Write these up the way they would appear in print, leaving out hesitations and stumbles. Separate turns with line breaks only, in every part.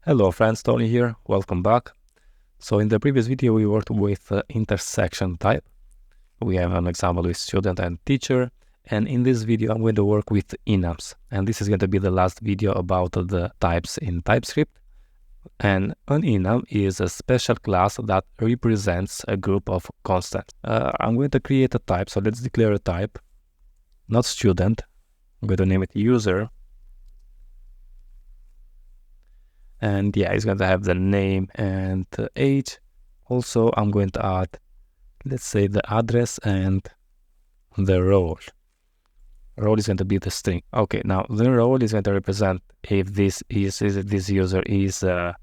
Hello friends, Tony here, welcome back. So in the previous video we worked with intersection type. We have an example with student and teacher, and in this video I'm going to work with enums, and this is going to be the last video about the types in TypeScript. And an enum is a special class that represents a group of constants. I'm going to create a type, so let's declare a type, not student. I'm going to name it user. And yeah, it's going to have the name and the age. Also, I'm going to add, let's say, the address and the role. Role is going to be the string. Okay, now the role is going to represent if this user is a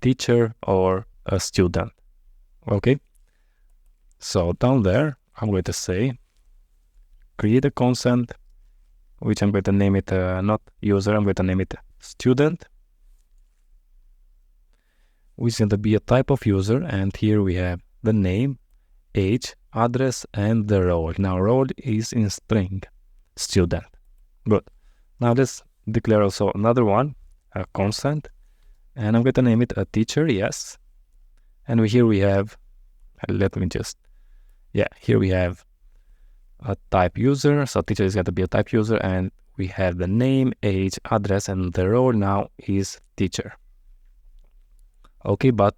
teacher or a student. Okay, so down there, I'm going to say create a constant, which I'm going to name it not user, I'm going to name it student, which is going to be a type of user, and here we have the name, age, address, and the role. Now role is in string, student. Good. Now let's declare also another one, a constant, and I'm going to name it a teacher, yes. And here we have, here we have a type user, so teacher is going to be a type user, and we have the name, age, address, and the role now is teacher. Okay, but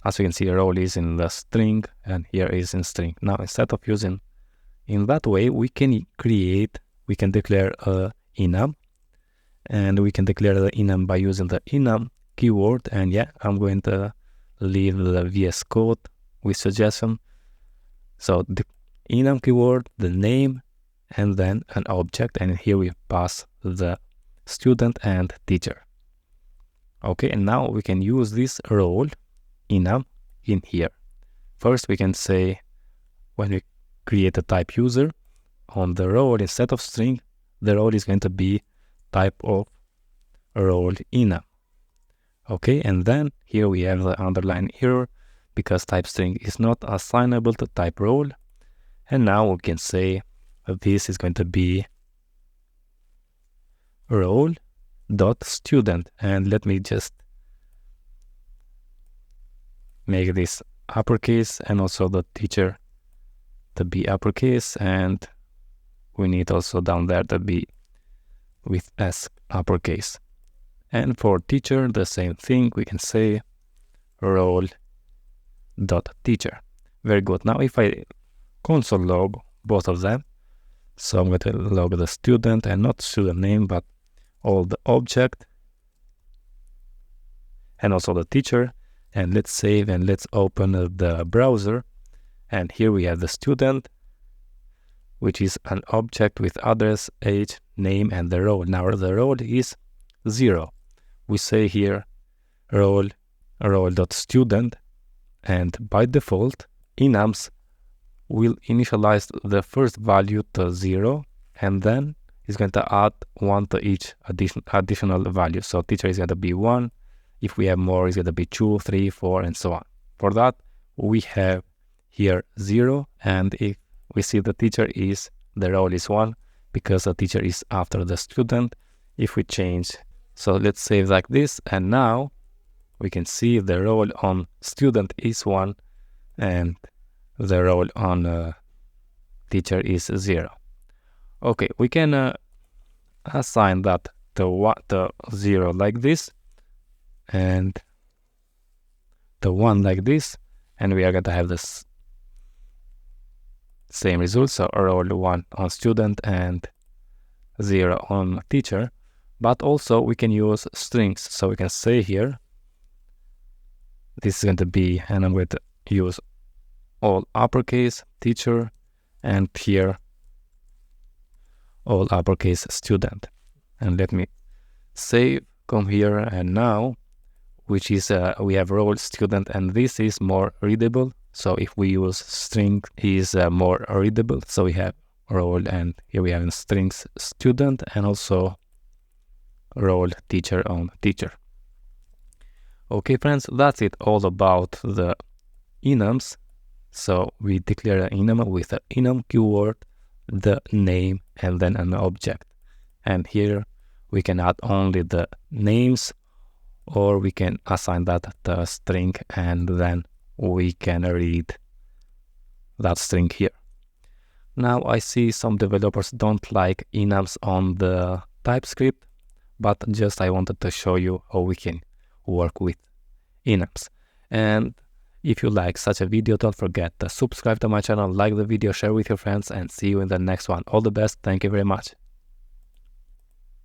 as you can see, a role is in the string and here is in string. Now, instead of using in that way, we can declare a enum, and we can declare the enum by using the enum keyword. And yeah, I'm going to leave the VS Code with suggestion. So the enum keyword, the name, and then an object, and here we pass the student and teacher. Okay, and now we can use this role enum in here. First, we can say when we create a type user on the role, instead of string, the role is going to be type of role enum. Okay, and then here we have the underline error because type string is not assignable to type role. And now we can say this is going to be role dot student, and let me just make this uppercase and also the teacher to be uppercase, and we need also down there to be with S uppercase. And for teacher, the same thing, we can say role dot teacher. Very good. Now if I console log both of them, so I'm going to log the student and not student name, but all the object and also the teacher, and let's save and let's open the browser, and here we have the student, which is an object with address, age, name, and the role. Now the role is 0. We say here role.student, and by default enums will initialize the first value to 0, and then is going to add 1 to each additional value. So teacher is going to be 1. If we have more, it's going to be 2, 3, 4, and so on. For that, we have here 0. And if we see the teacher is, the role is 1 because the teacher is after the student. If we change, so let's save like this. And now we can see the role on student is 1 and the role on teacher is 0. Okay, we can assign that to 0 like this, and the 1 like this, and we are going to have this same result. So role 1 on student and 0 on teacher. But also we can use strings. So we can say here, this is going to be, and I'm going to use all uppercase teacher, and here all uppercase student. And let me save, come here, and now, which is we have role student, and this is more readable. So if we use string is more readable. So we have role, and here we have in strings student, and also role teacher on teacher. Okay friends, that's it all about the enums. So we declare an enum with the enum keyword, the name, and then an object. And here we can add only the names or we can assign that the string and then we can read that string here. Now I see some developers don't like enums on the TypeScript, but just I wanted to show you how we can work with enums. And if you like such a video, don't forget to subscribe to my channel, like the video, share with your friends, and see you in the next one. All the best. Thank you very much.